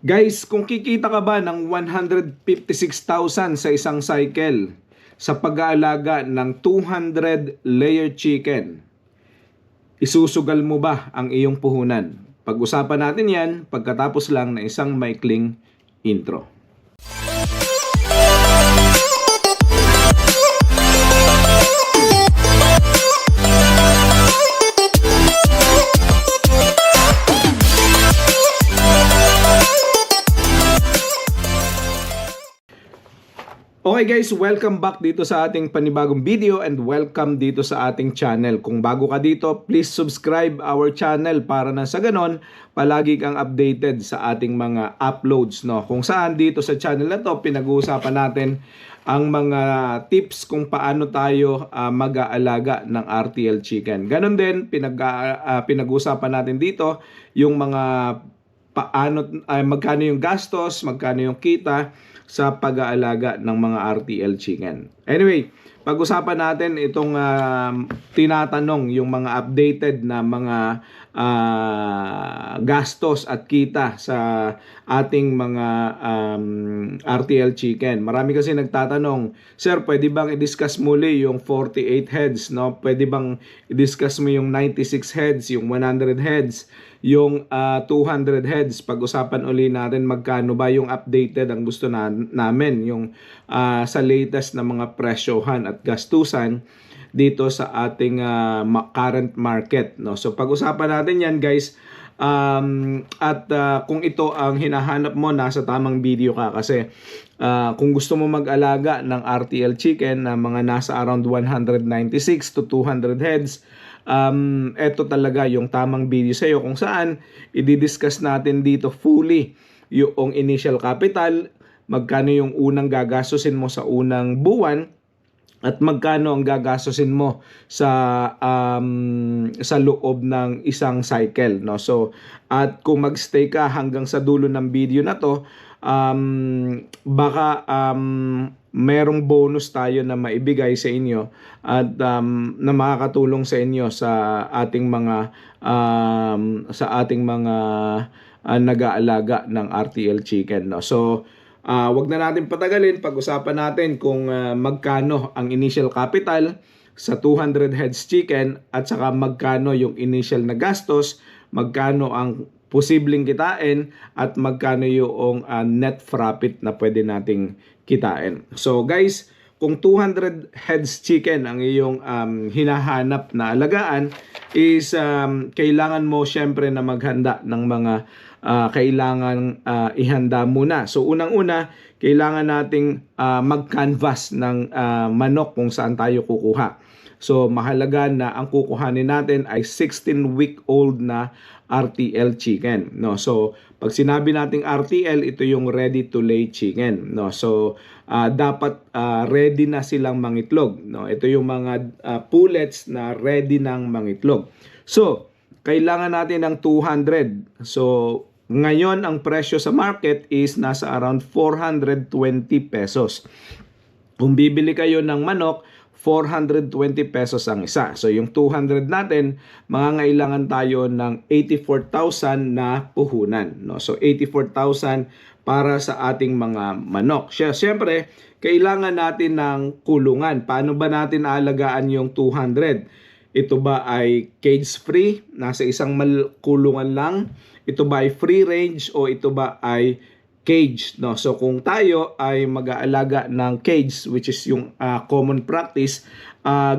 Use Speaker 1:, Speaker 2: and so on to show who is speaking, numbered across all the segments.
Speaker 1: Guys, kung kikita ka ba ng 156,000 sa isang cycle sa pag-aalaga ng 200 layer chicken, isusugal mo ba ang iyong puhunan? Pag-usapan natin yan pagkatapos lang ng isang maikling intro. Okay guys, welcome back dito sa ating panibagong video and welcome dito sa ating channel. Kung bago ka dito, please subscribe our channel para na sa ganon, palagi kang updated sa ating mga uploads. Kung saan dito sa channel na to, pinag-uusapan natin ang mga tips kung paano tayo mag-aalaga ng RTL chicken. Ganon din, pinag-uusapan natin dito yung mga magkano yung gastos, magkano yung kita sa pag-aalaga ng mga RTL chicken. Anyway, pag-usapan natin itong tinatanong, yung mga updated na mga gastos at kita sa ating mga RTL chicken. Marami kasi nagtatanong, Sir, pwede bang i-discuss muli yung 48 heads? Pwede bang i-discuss mo yung 96 heads, yung 100 heads, yung 200 heads? Pag-usapan uli natin magkano ba yung updated ang gusto namin, yung sa latest na mga presyohan at gastusan dito sa ating current market. So pag-usapan natin yan guys, kung ito ang hinahanap mo, nasa tamang video ka kasi kung gusto mo mag-alaga ng RTL chicken na mga nasa around 196 to 200 heads, ito talaga yung tamang video sa iyo kung saan i-discuss natin dito fully yung initial capital, magkano yung unang gagastusin mo sa unang buwan, at magkano ang gagastusin mo sa loob ng isang cycle. So, at kung magstay ka hanggang sa dulo ng video na to, baka merong bonus tayo na maibigay sa inyo at na makakatulong sa inyo sa ating mga nag-aalaga ng RTL chicken. So, wag na natin patagalin, pag-usapan natin kung magkano ang initial capital sa 200 heads chicken at saka magkano yung initial na gastos, magkano ang posibleng kitain at magkano yung net profit na pwede nating kitain. So guys, kung 200 heads chicken ang iyong hinahanap na alagaan is kailangan mo syempre na maghanda ng mga kailangan ihanda muna. So unang-una, kailangan nating mag-canvas ng manok kung saan tayo kukuha. So mahalaga na ang kukuhanin natin ay 16-week-old na RTL chicken. So pag sinabi nating RTL, ito yung ready to lay chicken. So dapat ready na silang mangitlog. Ito yung mga pullets na ready nang mangitlog. So kailangan natin ng 200. So ngayon ang presyo sa market is nasa around 420 pesos. Kung bibili kayo ng manok, 420 pesos ang isa. So yung 200 natin, mangangailangan tayo ng 84,000 na puhunan. So 84,000 para sa ating mga manok. Siyempre, kailangan natin ng kulungan. Paano ba natin aalagaan yung 200? Ito ba ay cage-free? Nasa isang kulungan lang? Ito ba ay free range o ito ba ay cage? So kung tayo ay mag-aalaga ng cage, which is yung common practice,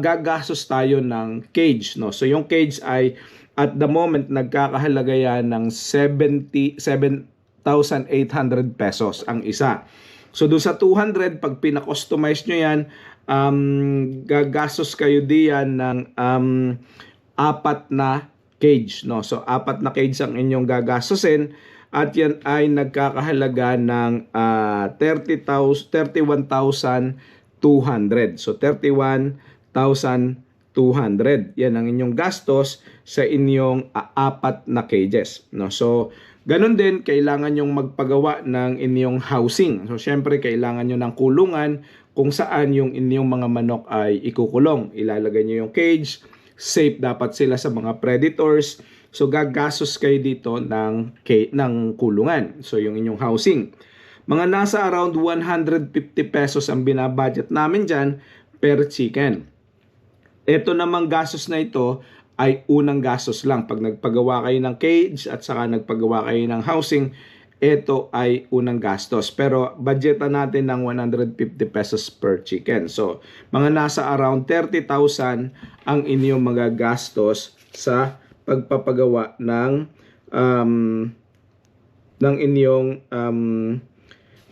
Speaker 1: gagastos tayo ng cage. So yung cage ay at the moment nagkakahalaga yan ng 7,800 pesos ang isa. So doon sa 200, pag pina-customize nyo yan, gagastos kayo diyan ng 4 na cage. So 4 na cage ang inyong gagastusin at yan ay nagkakahalaga ng 31,200. So 31,200. Yan ang inyong gastos sa inyong 4 na cages. So ganun din, kailangan yung magpagawa ng inyong housing. So syempre kailangan nyo ng kulungan kung saan yung inyong mga manok ay ikukulong. Ilalagay nyo yung cage, safe dapat sila sa mga predators, So gagastos kayo dito ng kulungan. So yung inyong housing. Mga nasa around 150 pesos ang binabudget namin dyan per chicken. Ito namang gastos na ito ay unang gastos lang. Pag nagpagawa kayo ng cage at saka nagpagawa kayo ng housing, ito ay unang gastos. Pero budgetan natin ng 150 pesos per chicken. So, mga nasa around 30,000 ang inyong mga gastos sa pagpapagawa ng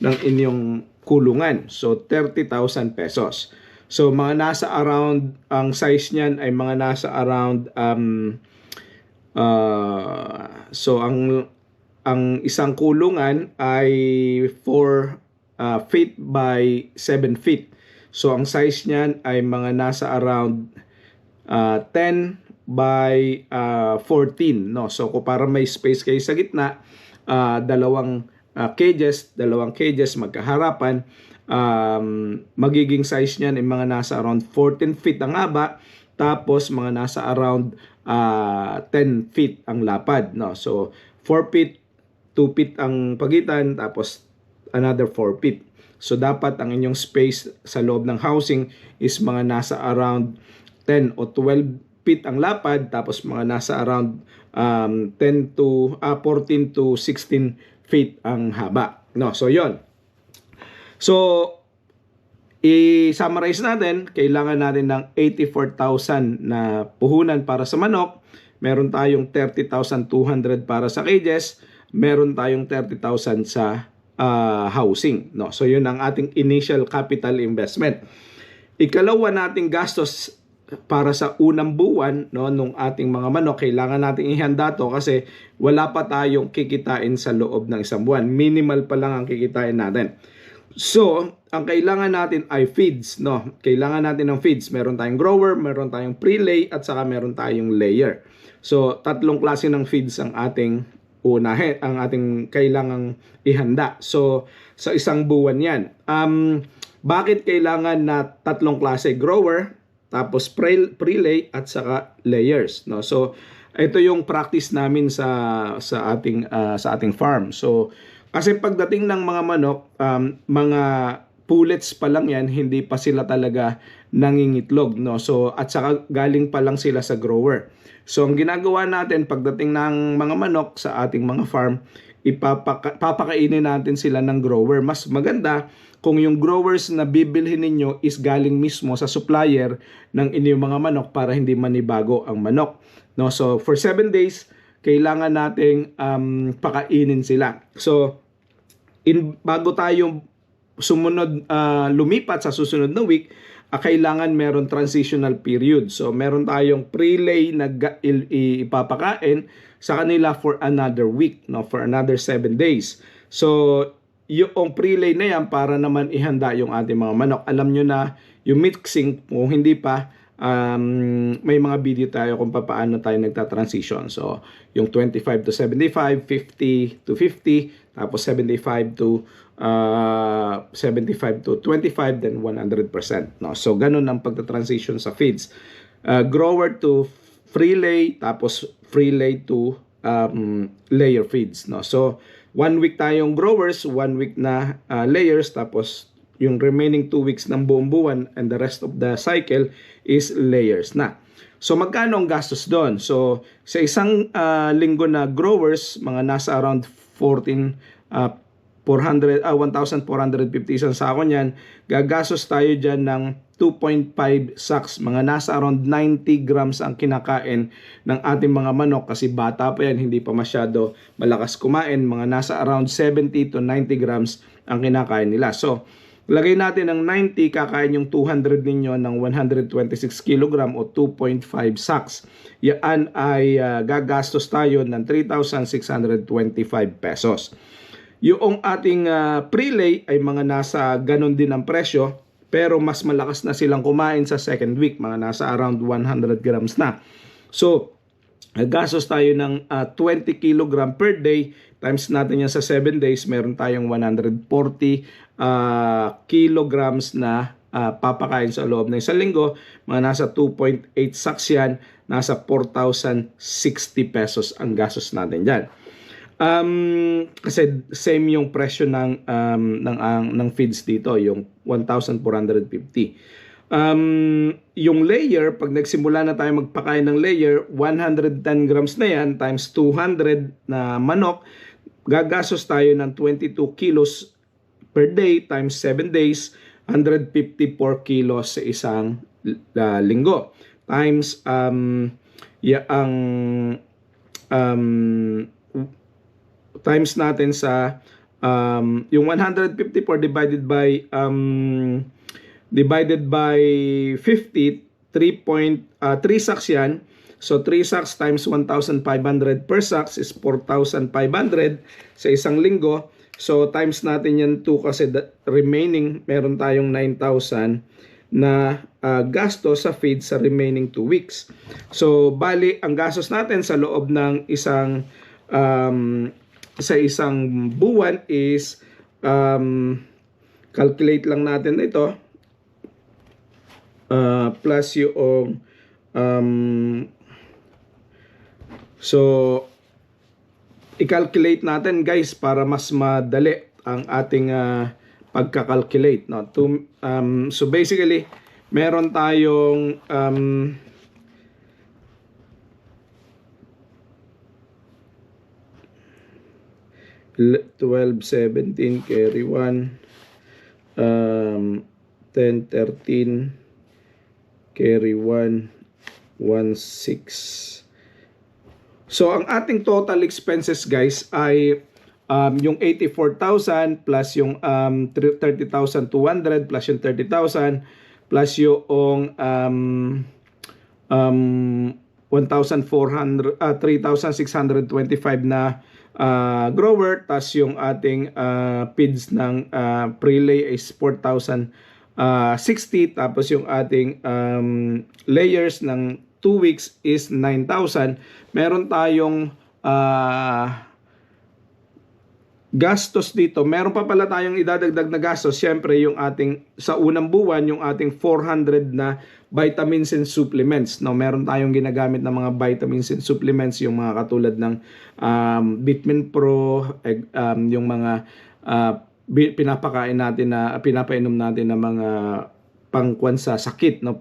Speaker 1: inyong kulungan. So, 30,000 pesos. So, mga nasa around, ang size niyan ay mga nasa around, so, ang isang kulungan ay 4 feet by 7 feet. So, ang size niyan ay mga nasa around 10 by 14. No? So, kung para may space kayo sa gitna, dalawang cages magkaharapan, magiging size niyan ay mga nasa around 14 feet ang haba, tapos mga nasa around 10 feet ang lapad. No? So, 4 feet, 2 feet ang pagitan, tapos another 4 feet. So, dapat ang inyong space sa loob ng housing is mga nasa around 10 o 12 feet ang lapad, tapos mga nasa around 14 to 16 feet ang haba. No, so yon. So, i-summarize natin, kailangan natin ng 84,000 na puhunan para sa manok, meron tayong 30,200 para sa cages, meron tayong 30,000 sa housing. No? So, yun ang ating initial capital investment. Ikalawa nating gastos para sa unang buwan, no, nung ating mga manok, kailangan nating ihanda to kasi wala pa tayong kikitain sa loob ng isang buwan. Minimal pa lang ang kikitain natin. So, ang kailangan natin ay feeds, no? Kailangan natin ng feeds. Meron tayong grower, meron tayong pre-lay, at saka meron tayong layer. So, tatlong klase ng feeds ang ating ang ating kailangang ihanda. So, sa isang buwan yan. Bakit kailangan na tatlong klase? Grower, tapos pre-lay, at saka layers, no? So, ito yung practice namin sa ating farm. So, kasi pagdating ng mga manok, mga pullets pa lang yan, hindi pa sila talaga nangingitlog, no? So, at saka galing pa lang sila sa grower. So, ang ginagawa natin pagdating ng mga manok sa ating mga farm, papakainin natin sila ng grower. Mas maganda kung yung growers na bibilhin ninyo is galing mismo sa supplier ng inyong mga manok para hindi manibago ang manok, no? So, for 7 days, kailangan nating pakainin sila. So, bago tayo lumipat sa susunod na week, kailangan meron transitional period. So, meron tayong pre-lay na ipapakain sa kanila for another week, no? For another 7 days. So, yung pre-lay na yan para naman ihanda yung ating mga manok. Alam nyo na yung mixing, kung hindi pa, may mga video tayo kung paano tayo nagta-transition. So, yung 25 to 75, 50 to 50, tapos 75 to 25, then 100%. No? So, ganun ang pagta-transition sa feeds. Grower to free-lay, tapos free-lay to layer feeds. No? So, 1 week tayong growers, 1 week na layers, tapos yung remaining 2 weeks ng buong buwan and the rest of the cycle is layers na. So, magkano ang gastos doon? So, sa isang linggo na growers, mga nasa around 1,450 isang sako niyan, gagastos tayo dyan ng 2.5 sacks. Mga nasa around 90 grams ang kinakain ng ating mga manok kasi bata pa yan, hindi pa masyado malakas kumain. Mga nasa around 70 to 90 grams ang kinakain nila. So, lagay natin ng 90, kakain yung 200 ninyo ng 126 kilogram o 2.5 sacks. Yan ay gagastos tayo ng 3,625 pesos. Yung ating pre-lay ay mga nasa ganon din ang presyo, pero mas malakas na silang kumain sa second week, mga nasa around 100 grams na. So, gastos tayo ng 20 kilogram per day, times natin yan sa 7 days, meron tayong 140 kilograms na papakain sa loob ng isang linggo. Mga nasa 2.8 sacks yan nasa 4,060 pesos ang gastos natin dyan. Kasi same yung presyo ng feeds dito, yung 1,450. Yung layer, pag nagsimula na tayo magpakain ng layer, 110 grams na yan times 200 na manok, gagastos tayo ng 22 kilos per day times 7 days, 154 kilos sa isang linggo. Times times natin sa yung 154 divided by 50, 3 sacks yan. So 3 sacks times 1,500 per sacks is 4,500 sa isang linggo. So times natin yan 2 kasi remaining meron tayong 9,000 na gastos sa feed sa remaining 2 weeks. So bali ang gastos natin sa loob ng isang sa isang buwan is calculate lang natin ito plus yung so i-calculate natin guys para mas madali ang ating pagka-calculate, no? So basically meron tayong 12, 17 carry 1, 10, 13 carry 1, 1, 6. So ang ating total expenses guys ay yung 84,000 plus yung 30,200 plus yung 30,000 plus yung 3,625 na grower, tas yung ating feeds ng prelay is 4,060, tapos yung ating layers ng 2 weeks is 9,000. Meron tayong gastos dito. Meron pa pala tayong idadagdag na gastos. Siyempre, yung ating sa unang buwan, yung ating 400 na vitamins and supplements. No, meron tayong ginagamit na mga vitamins and supplements, yung mga katulad ng Vitamin Pro, yung mga pinapakain natin na pinapainom natin na mga pangkuan sa sakit, no,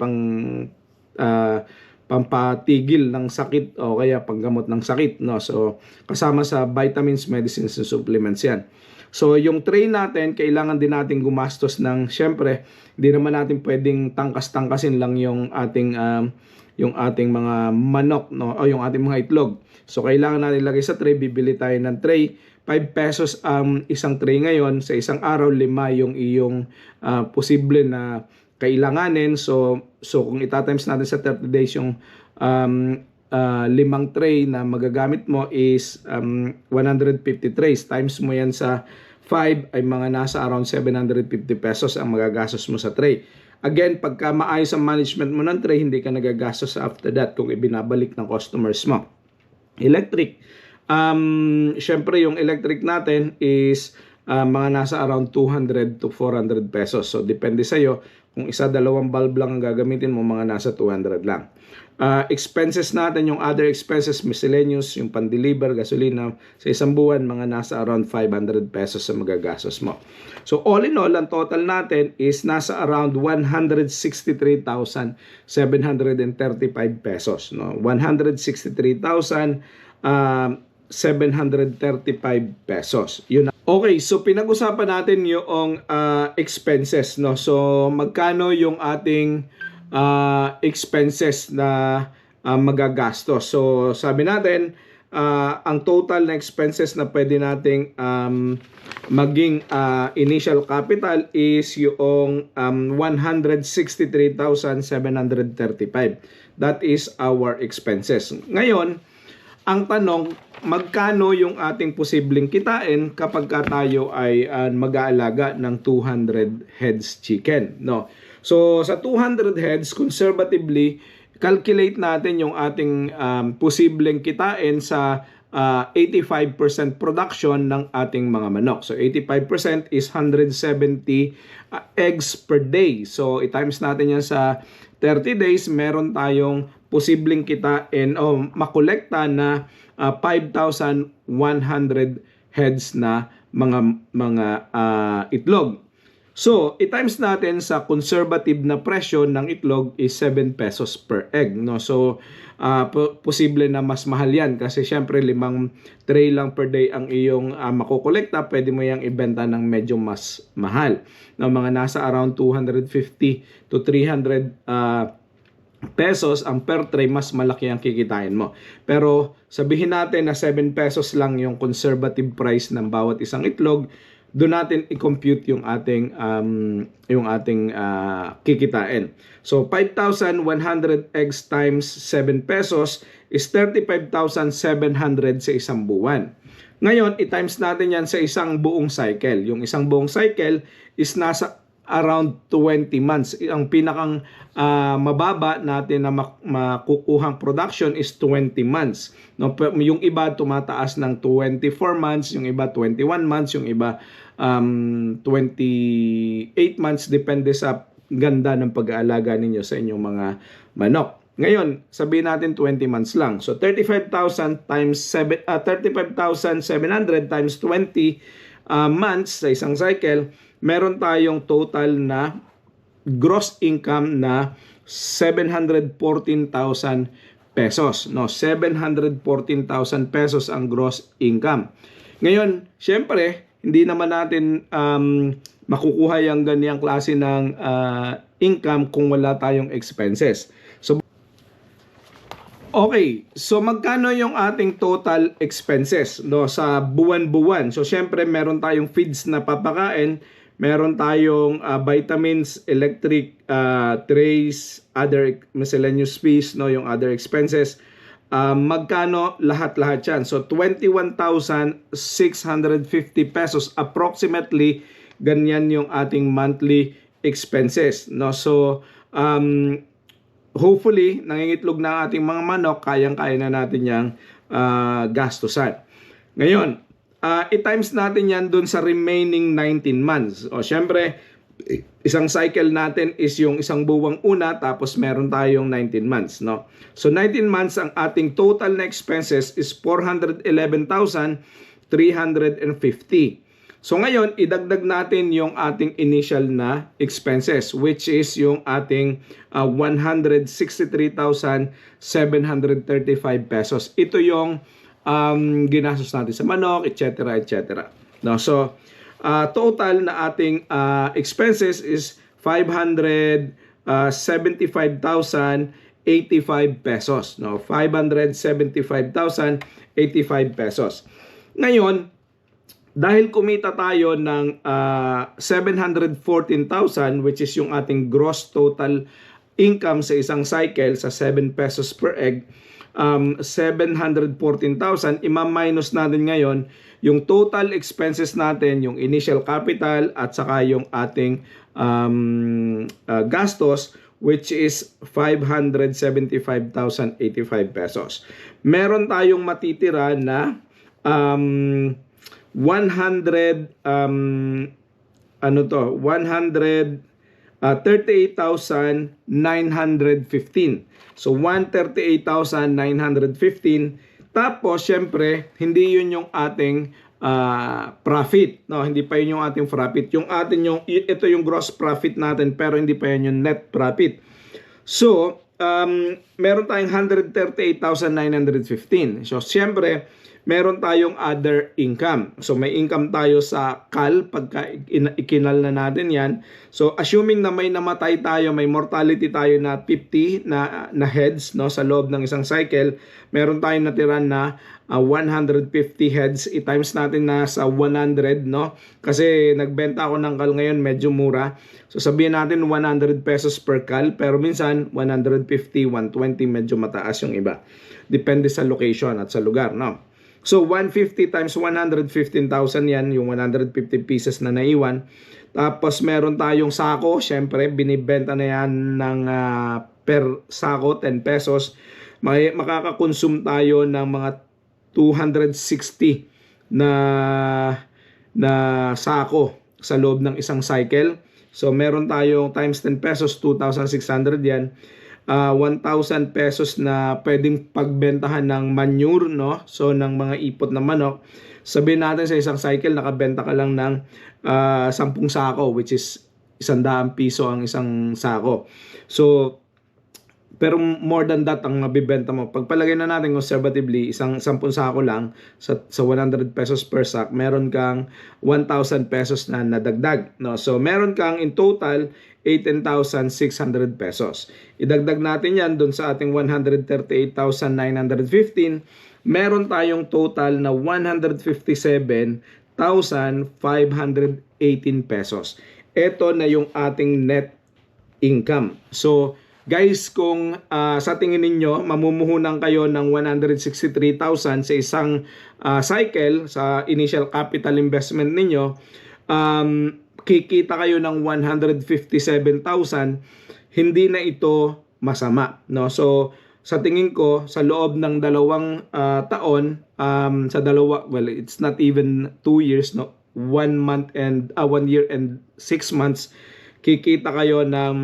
Speaker 1: pampatigil ng sakit o kaya panggamot ng sakit, no. So kasama sa vitamins, medicines and supplements yan. So yung tray natin, kailangan din natin gumastos ng, syempre hindi naman natin pwedeng tangkas-tangkasin lang yung ating mga manok, no, o yung ating mga itlog. So kailangan natin ilagay sa tray. Bibili tayo ng tray, 5 pesos ang isang tray ngayon. Sa isang araw, 5 yung iyong posible na kailanganin. So kung itatimes natin sa 30 days yung 5 tray na magagamit mo is 150 trays. Times mo yan sa 5 ay mga nasa around 750 pesos ang magagastos mo sa tray. Again, pagka maayos ang management mo ng tray, hindi ka nagagastos after that kung ibinabalik ng customers mo. Electric. Syempre yung electric natin is mga nasa around 200 to 400 pesos. So depende sa'yo. Kung isa, dalawang bulb lang ang gagamitin mo, mga nasa 200 lang. Expenses natin, yung other expenses, miscellaneous, yung pan-deliver, gasolina, sa isang buwan, mga nasa around 500 pesos sa magagastos mo. So all in all, ang total natin is nasa around 163,735 pesos. No? 163,735 pesos. Yun. Okay, so pinag-usapan natin yung expenses, no. So magkano yung ating expenses na magagastos. So sabi natin, ang total na expenses na pwede nating maging initial capital is yung 163,735. That is our expenses. Ngayon, ang tanong, magkano yung ating posibleng kitain kapag tayo ay mag-aalaga ng 200 heads chicken, no? So sa 200 heads, conservatively, calculate natin yung ating posibleng kitain sa 85% production ng ating mga manok. So 85% is 170 eggs per day. So i-times natin yan sa 30 days, meron tayong posibleng kitain o makolekta na 5,100 heads na mga itlog. So, i-times natin sa conservative na presyo ng itlog is 7 pesos per egg, no? So, posible na mas mahal yan kasi syempre 5 tray lang per day ang iyong makukolekta, pwede mo yang ibenta ng medyo mas mahal. No, mga nasa around 250 to 300 pesos ang per tray, mas malaki ang kikitain mo. Pero sabihin natin na 7 pesos lang yung conservative price ng bawat isang itlog, doon natin i-compute yung ating kikitain. So 5,100 eggs times 7 pesos is 35,700 sa isang buwan. Ngayon, i-times natin yan sa isang buong cycle. Yung isang buong cycle is nasa around 20 months. Ang pinakang mababa natin na makukuhang production is 20 months. No, yung iba tumataas ng 24 months, yung iba 21 months, yung iba 28 months, depende sa ganda ng pag-aalaga ninyo sa inyong mga manok. Ngayon, sabihin natin 20 months lang. So 35,000 times 35,700 times 20 months sa isang cycle, meron tayong total na gross income na 714,000 pesos. No, 714,000 pesos ang gross income. Ngayon, syempre, hindi naman natin makukuha yung ganyang klase ng income kung wala tayong expenses. So, okay, so magkano yung ating total expenses, no, sa buwan-buwan? So syempre meron tayong feeds na papakain, meron tayong vitamins, electric, trays, other miscellaneous fees, no, yung other expenses. Magkano lahat-lahat yan? So 21,650 pesos approximately, ganyan yung ating monthly expenses, no? So hopefully, nangingitlog na ating mga manok, kayang-kaya na natin yung gastusan. Ngayon, i-times natin yan dun sa remaining 19 months. O, syempre, isang cycle natin is yung isang buwang una, tapos meron tayong 19 months, no? So, 19 months, ang ating total na expenses is 411,350. So ngayon, idagdag natin yung ating initial na expenses, which is yung ating 163,735 pesos. Ito yung ginastos natin sa manok, etc. etc. No, so total na ating expenses is 575,085 pesos. No, 575,085 pesos. Ngayon, dahil kumita tayo ng 714,000, which is yung ating gross total income sa isang cycle sa 7 pesos per egg, 714,000, ima-minus natin ngayon yung total expenses natin, yung initial capital at saka yung ating gastos, which is 575,085 pesos. Meron tayong matitira na 138,915. So 138,915. Tapos syempre, hindi yun yung ating profit, no? Hindi pa yun yung ating profit. Ito yung gross profit natin, pero hindi pa yun yung net profit. So, meron tayong 138,915. So, syempre, meron tayong other income. So may income tayo sa CAL pagka ikinal na natin yan. So assuming na may namatay tayo, may mortality tayo na 50 na heads, no, sa loob ng isang cycle, meron tayong natira na 150 heads. I-times natin na sa 100, no? Kasi nagbenta ako ng CAL ngayon, medyo mura. So sabihin natin 100 pesos per CAL, pero minsan 150, 120, medyo mataas yung iba. Depende sa location at sa lugar, no? So 150 times 115,000 yan, yung 150 pieces na naiwan. Tapos meron tayong sako, syempre binibenta na yan ng per sako 10 pesos. Makakakonsume tayo ng mga 260 na sako sa loob ng isang cycle. So meron tayong times 10 pesos, 2,600 yan. 1,000 pesos na pwedeng pagbentahan ng manure, no? So ng mga ipot na manok. Sabihin natin sa isang cycle nakabenta ka lang ng 10 sako, which is 100 piso ang isang sako. So pero more than that ang mabibenta mo. Pagpalagay na natin conservatively, isang 10 sako lang sa 100 pesos per sack, meron kang 1,000 pesos na nadagdag, no? So meron kang in total 18,600 pesos. Idagdag natin yan doon sa ating 138,915, meron tayong total na 157,518 pesos. Ito na yung ating net income. So guys, kung sa tingin ninyo mamumuhunan kayo ng 163,000 sa isang cycle sa initial capital investment ninyo, kikita kayo ng 157,000, hindi na ito masama, no? So sa tingin ko sa loob ng 2 taon, sa dalawa, well, it's not even 2 years, no, 1 year and 6 months, kikita kayo ng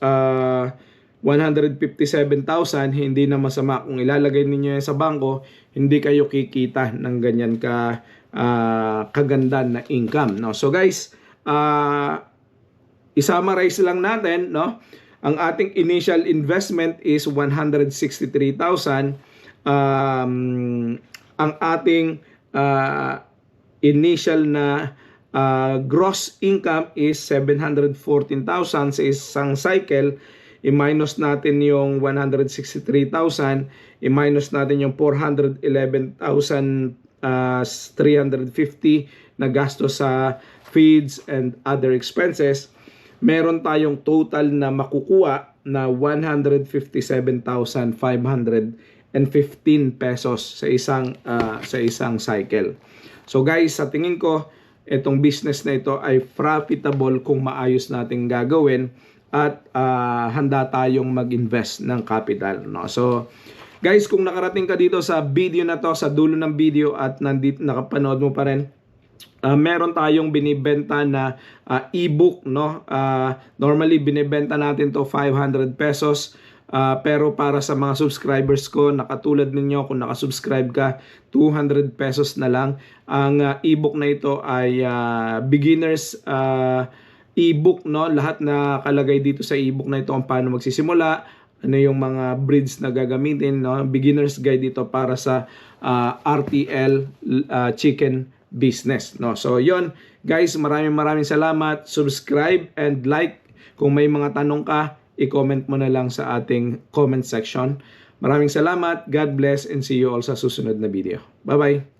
Speaker 1: 157,000. Hindi na masama. Kung ilalagay ninyo yan sa bangko, hindi kayo kikita ng ganyan kaganda na income, no? So guys, i-summarize lang natin, no? Ang ating initial investment is 163,000. Ang ating initial na gross income is 714,000 sa isang cycle. I-minus natin yung 163,000, i-minus natin yung 411,350 na gasto sa feeds and other expenses. Meron tayong total na makukuha na 157,515 pesos sa isang cycle. So guys, sa tingin ko, itong business na ito ay profitable kung maayos nating gagawin at handa tayong mag-invest ng capital, no? So guys, kung nakarating ka dito sa video na to, sa dulo ng video at nandito nakapanood mo pa rin, meron tayong binibenta na ebook, no? Normally binibenta natin to 500 pesos. Pero para sa mga subscribers ko, nakatulad ninyo, kung nakasubscribe ka, 200 pesos na lang. Ang ebook na ito ay beginners ebook, no? Lahat na kalagay dito sa ebook na ito, ang paano magsisimula, ano yung mga breeds na gagamitin, no? Beginners guide dito para sa RTL chicken business, no? So yon guys, maraming salamat. Subscribe and like. Kung may mga tanong ka, i-comment mo na lang sa ating comment section. Maraming salamat. God bless and see you all sa susunod na video. Bye-bye.